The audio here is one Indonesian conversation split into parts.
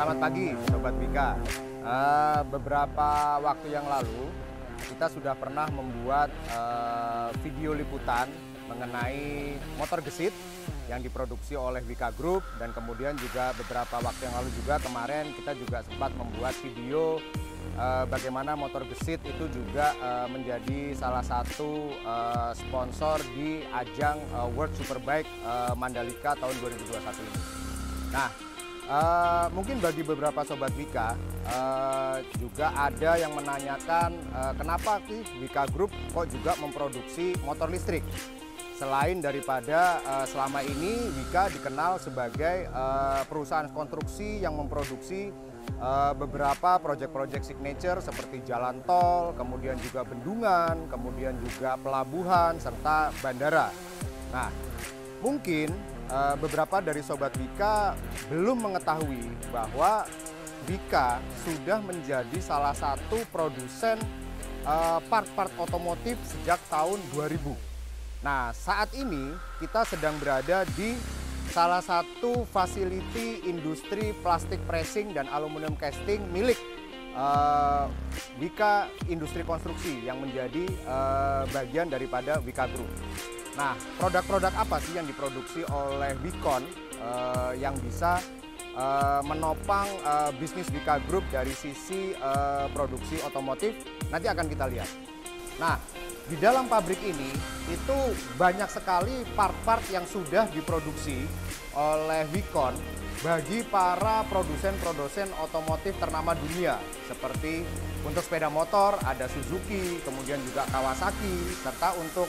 Selamat pagi, Sobat Wika. Beberapa waktu yang lalu, kita sudah pernah membuat video liputan mengenai motor gesit yang diproduksi oleh Wika Group, dan kemudian juga beberapa waktu yang lalu juga kemarin kita juga sempat membuat video bagaimana motor gesit itu juga menjadi salah satu sponsor di ajang World Superbike Mandalika tahun 2021 ini. Nah, mungkin bagi beberapa Sobat Wika juga ada yang menanyakan kenapa sih Wika Group kok juga memproduksi motor listrik. Selain daripada selama ini Wika dikenal sebagai perusahaan konstruksi yang memproduksi beberapa proyek-proyek signature seperti jalan tol, kemudian juga bendungan, kemudian juga pelabuhan, serta bandara. Nah, mungkin beberapa dari Sobat Wika belum mengetahui bahwa Wika sudah menjadi salah satu produsen part-part otomotif sejak tahun 2000. Nah, saat ini kita sedang berada di salah satu fasiliti industri plastik pressing dan aluminium casting milik Wika Industri Konstruksi yang menjadi bagian daripada Wika Group. Nah, produk-produk apa sih yang diproduksi oleh Wicon yang bisa menopang bisnis Wika Group dari sisi produksi otomotif? Nanti akan kita lihat. Nah, di dalam pabrik ini itu banyak sekali part-part yang sudah diproduksi oleh Wicon bagi para produsen-produsen otomotif ternama dunia. Seperti untuk sepeda motor ada Suzuki, kemudian juga Kawasaki, serta untuk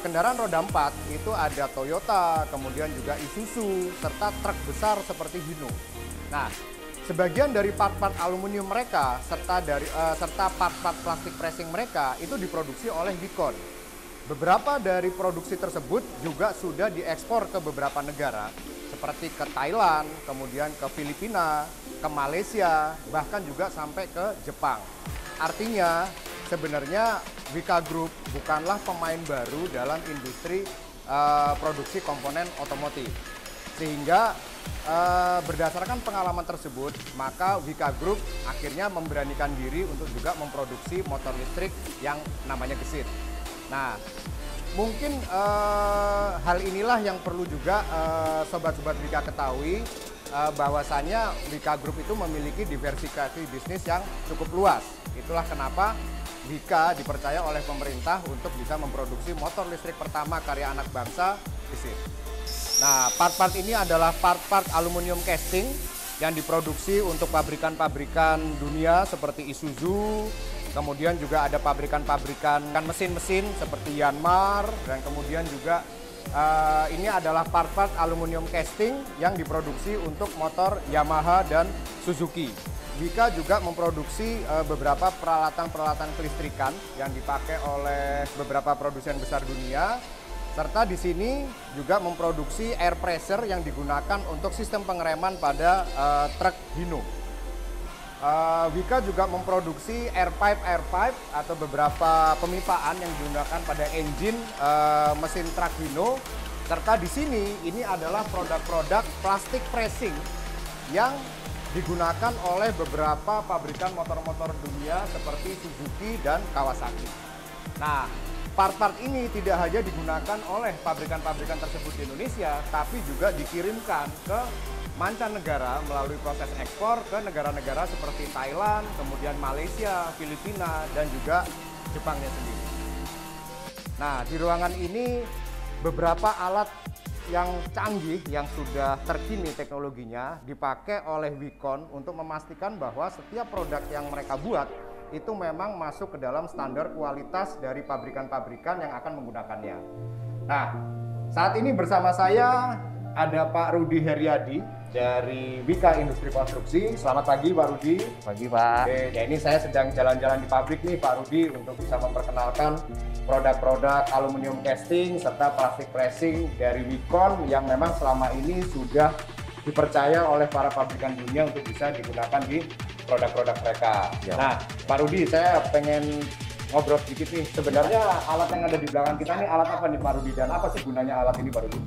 kendaraan roda 4 itu ada Toyota, kemudian juga Isuzu, serta truk besar seperti Hino. Nah, sebagian dari part-part aluminium mereka serta part-part plastik pressing mereka itu diproduksi oleh Wicon. Beberapa dari produksi tersebut juga sudah diekspor ke beberapa negara seperti ke Thailand, kemudian ke Filipina, ke Malaysia, bahkan juga sampai ke Jepang. Artinya sebenarnya Wika Group bukanlah pemain baru dalam industri produksi komponen otomotif. Sehingga berdasarkan pengalaman tersebut, maka Wika Group akhirnya memberanikan diri untuk juga memproduksi motor listrik yang namanya gesit. Nah, mungkin hal inilah yang perlu juga sobat-sobat Wika ketahui, bahwasannya Wika Group itu memiliki diversifikasi bisnis yang cukup luas. Itulah kenapa Wika dipercaya oleh pemerintah untuk bisa memproduksi motor listrik pertama karya anak bangsa, gesit. Nah, part-part ini adalah part-part aluminium casting yang diproduksi untuk pabrikan-pabrikan dunia seperti Isuzu, kemudian juga ada pabrikan-pabrikan mesin-mesin seperti Yanmar, dan kemudian juga ini adalah part-part aluminium casting yang diproduksi untuk motor Yamaha dan Suzuki. Wika juga memproduksi beberapa peralatan-peralatan kelistrikan yang dipakai oleh beberapa produsen besar dunia, serta di sini juga memproduksi air pressure yang digunakan untuk sistem pengereman pada truk Hino. Wika juga memproduksi air pipe atau beberapa pemipaan yang digunakan pada engine mesin truk Hino, serta di sini ini adalah produk-produk plastik pressing yang digunakan oleh beberapa pabrikan motor-motor dunia seperti Suzuki dan Kawasaki. Nah, part-part ini tidak hanya digunakan oleh pabrikan-pabrikan tersebut di Indonesia, tapi juga dikirimkan ke mancanegara melalui proses ekspor ke negara-negara seperti Thailand, kemudian Malaysia, Filipina, dan juga Jepangnya sendiri. Nah, di ruangan ini beberapa alat yang canggih yang sudah terkini teknologinya dipakai oleh Wicon untuk memastikan bahwa setiap produk yang mereka buat itu memang masuk ke dalam standar kualitas dari pabrikan-pabrikan yang akan menggunakannya. Nah, saat ini bersama saya ada Pak Rudi Heriadi dari Wika Industri Konstruksi. Selamat pagi Pak Rudi. Pagi Pak. Oke, ya ini saya sedang jalan-jalan di pabrik nih Pak Rudi untuk bisa memperkenalkan produk-produk aluminium casting serta plastik pressing dari Wicon yang memang selama ini sudah dipercaya oleh para pabrikan dunia untuk bisa digunakan di produk-produk mereka. Ya. Nah, Pak Rudi, saya pengen ngobrol sedikit nih. Sebenarnya alat yang ada di belakang kita nih alat apa nih Pak Rudi, dan apa sih gunanya alat ini Pak Rudi?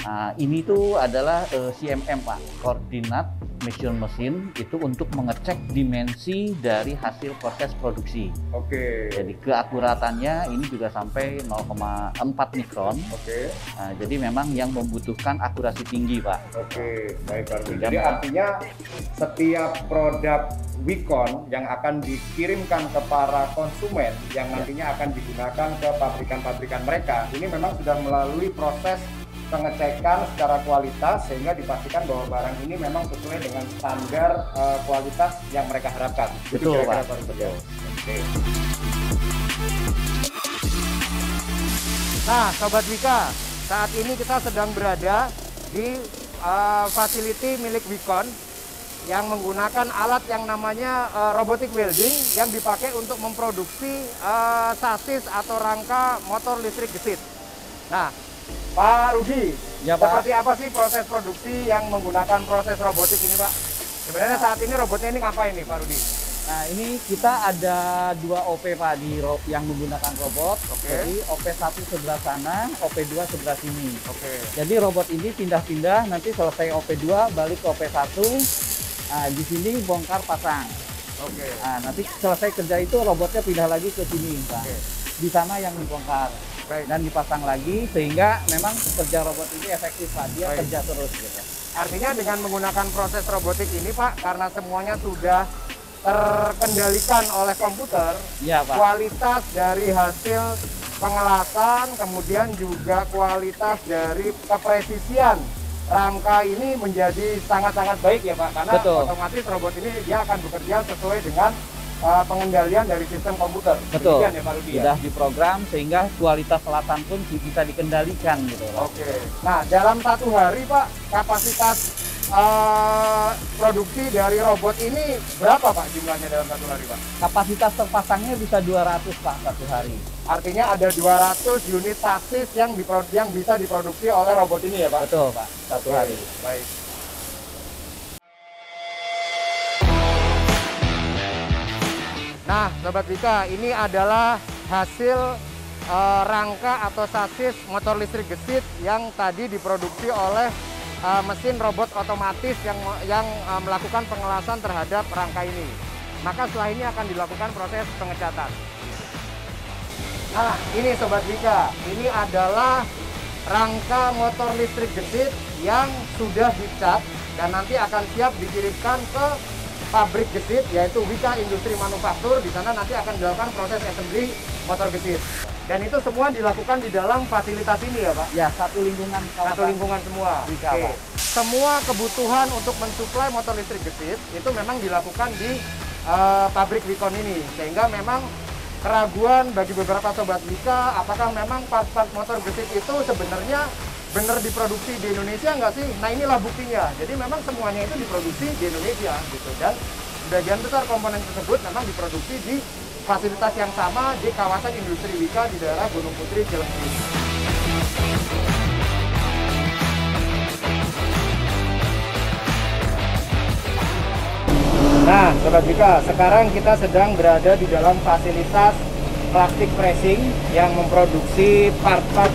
Nah, ini tuh adalah CMM Pak, koordinat measure mesin, itu untuk mengecek dimensi dari hasil proses produksi. Oke. Jadi keakuratannya ini juga sampai 0,4 mikron. Oke. Nah, jadi memang yang membutuhkan akurasi tinggi Pak. Oke, baik Pak Rudi. Jadi artinya setiap produk Wicon yang akan dikirimkan ke para konsumen yang nantinya akan digunakan ke pabrikan-pabrikan mereka, ini memang sudah melalui proses pengecekan secara kualitas sehingga dipastikan bahwa barang ini memang sesuai dengan standar kualitas yang mereka harapkan. Betul Pak. Betul. Oke. Nah, Sobat Wika, saat ini kita sedang berada di facility milik Wicon yang menggunakan alat yang namanya robotic welding yang dipakai untuk memproduksi sasis atau rangka motor listrik gesit. Nah, Pak Rudi, ya, Pak. seperti apa sih proses produksi yang menggunakan proses robotik ini, Pak? Sebenarnya saat ini robotnya ini ngapain nih, Pak Rudi? Nah, ini kita ada 2 OP Pak yang menggunakan robot. Oke. Jadi OP1 sebelah sana, OP2 sebelah sini. Oke. Jadi robot ini pindah-pindah, nanti selesai OP2 balik ke OP1. Nah, di sini bongkar pasang. Oke. Nah, nanti selesai kerja itu robotnya pindah lagi ke sini Pak. Oke. Di sana yang dibongkar. Baik. Dan dipasang lagi sehingga memang kerja robot ini efektif Pak. Dia Baik. kerja terus gitu. Artinya dengan menggunakan proses robotik ini, Pak, karena semuanya sudah terkendalikan oleh komputer, Iya Pak. kualitas dari hasil pengelasan, kemudian juga kualitas dari kepresisian rangka ini menjadi sangat-sangat baik ya Pak, karena Betul. otomatis robot ini dia akan bekerja sesuai dengan pengendalian dari sistem komputer. Betul. Demikian ya Pak Rudi ya? Sudah diprogram sehingga kualitas selatan pun bisa dikendalikan gitu Pak. Oke. Nah, dalam satu hari Pak, kapasitas produksi dari robot ini berapa Pak jumlahnya dalam satu hari Pak? Kapasitas terpasangnya bisa 200 Pak satu hari. Artinya ada 200 unit sasis yang bisa diproduksi oleh robot ini ya Pak? Betul Pak, satu Oke, hari. Baik. Nah, Sobat Wika, ini adalah hasil rangka atau sasis motor listrik gesit yang tadi diproduksi oleh mesin robot otomatis yang melakukan pengelasan terhadap rangka ini. Maka setelah ini akan dilakukan proses pengecatan. Nah, ini Sobat Wika, ini adalah rangka motor listrik gesit yang sudah dicat dan nanti akan siap dikirimkan ke pabrik gesit, yaitu Wika Industri Manufaktur. Di sana nanti akan dilakukan proses assembly motor gesit. Dan itu semua dilakukan di dalam fasilitas ini ya Pak? Ya, satu lingkungan. Satu lingkungan semua. Wika, Oke. Pak. Semua kebutuhan untuk mensuplai motor listrik gesit itu memang dilakukan di pabrik Wicon ini. Sehingga memang keraguan bagi beberapa Sobat Wika, apakah memang part-part motor gesit itu sebenarnya benar diproduksi di Indonesia nggak sih? Nah, inilah buktinya. Jadi memang semuanya itu diproduksi di Indonesia gitu, dan sebagian besar komponen tersebut memang diproduksi di fasilitas yang sama di kawasan industri Wika di daerah Gunung Putri, Cileunyi. Nah, Sobat Wika, sekarang kita sedang berada di dalam fasilitas plastik pressing yang memproduksi part-part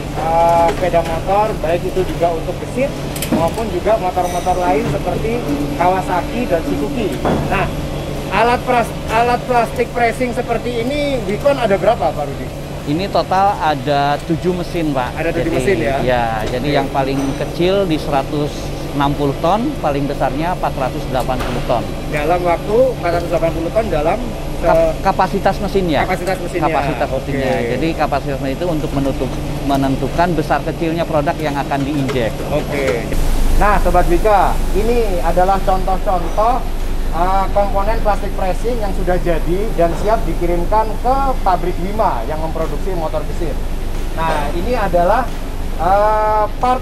sepeda motor, baik itu juga untuk gesit maupun juga motor-motor lain seperti Kawasaki dan Suzuki. Nah, alat plastik pressing seperti ini Wicon ada berapa Pak Rudi? Ini total ada 7 mesin Pak. Ada 7 mesin ya? Ya, jadi yang paling kecil di 160 ton, paling besarnya 480 ton. Dalam waktu 480 ton dalam Kapasitas mesinnya. Kapasitas mesinnya. Kapasitas mesinnya. Oke. Jadi kapasitas mesin itu untuk menentukan besar kecilnya produk yang akan diinjek. Oke. Nah, Sobat Wika, ini adalah contoh-contoh komponen plastik pressing yang sudah jadi dan siap dikirimkan ke pabrik Wima yang memproduksi motor gesit. Nah, ini adalah part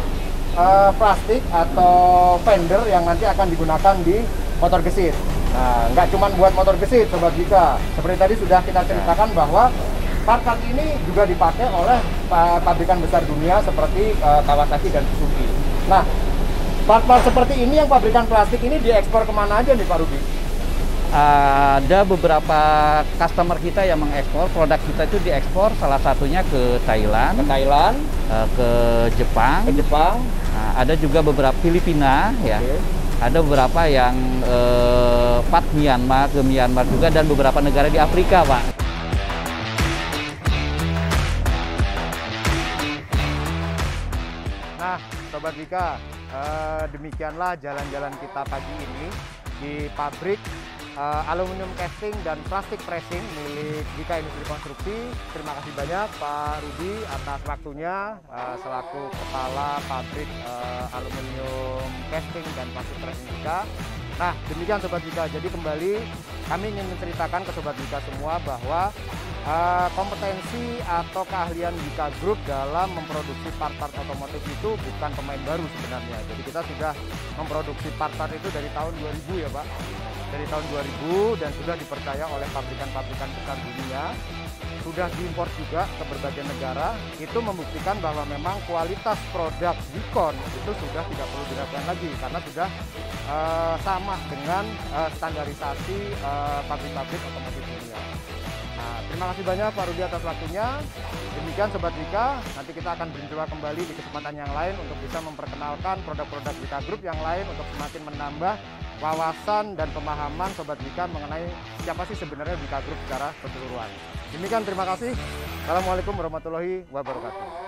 plastik atau fender yang nanti akan digunakan di motor gesit. Nah, nggak cuma buat motor gesit, Sobat Wika. Seperti tadi sudah kita ceritakan bahwa part-part ini juga dipakai oleh pabrikan besar dunia seperti Kawasaki dan Suzuki. Nah, part-part seperti ini yang pabrikan plastik ini diekspor kemana aja nih Pak Rudi? Ada beberapa customer kita yang mengekspor produk kita itu diekspor, salah satunya ke Thailand, Ke Thailand, ke Jepang, ke Jepang, ada juga beberapa Filipina ya. Ada beberapa yang part Myanmar ke Myanmar juga, dan beberapa negara di Afrika, Pak. Nah, Sobat Wika, demikianlah jalan-jalan kita pagi ini di pabrik aluminium casting dan plastik pressing milik Wika Industri Konstruksi. Terima kasih banyak Pak Rudi atas waktunya selaku Kepala Pabrik Aluminium Casting dan Plastik Pressing Wika. Nah, demikian Sobat Wika. Jadi kembali kami ingin menceritakan ke Sobat Wika semua bahwa kompetensi atau keahlian Wika Group dalam memproduksi part-part otomotif itu bukan pemain baru sebenarnya. Jadi kita sudah memproduksi part-part itu dari tahun 2000 ya Pak. Dari tahun 2000 dan sudah dipercaya oleh pabrikan-pabrikan besar dunia. Sudah diimpor juga ke berbagai negara. Itu membuktikan bahwa memang kualitas produk Wicon itu sudah tidak perlu diragukan lagi karena sudah sama dengan standarisasi pabrik-pabrik otomotif dunia. Nah, terima kasih banyak Pak Rudi atas waktunya. Demikian Sobat Wika, nanti kita akan berjumpa kembali di kesempatan yang lain untuk bisa memperkenalkan produk-produk Wika Group yang lain untuk semakin menambah wawasan dan pemahaman Sobat Wika mengenai siapa sih sebenarnya Wika Group secara keseluruhan. Demikian, terima kasih. Assalamualaikum warahmatullahi wabarakatuh.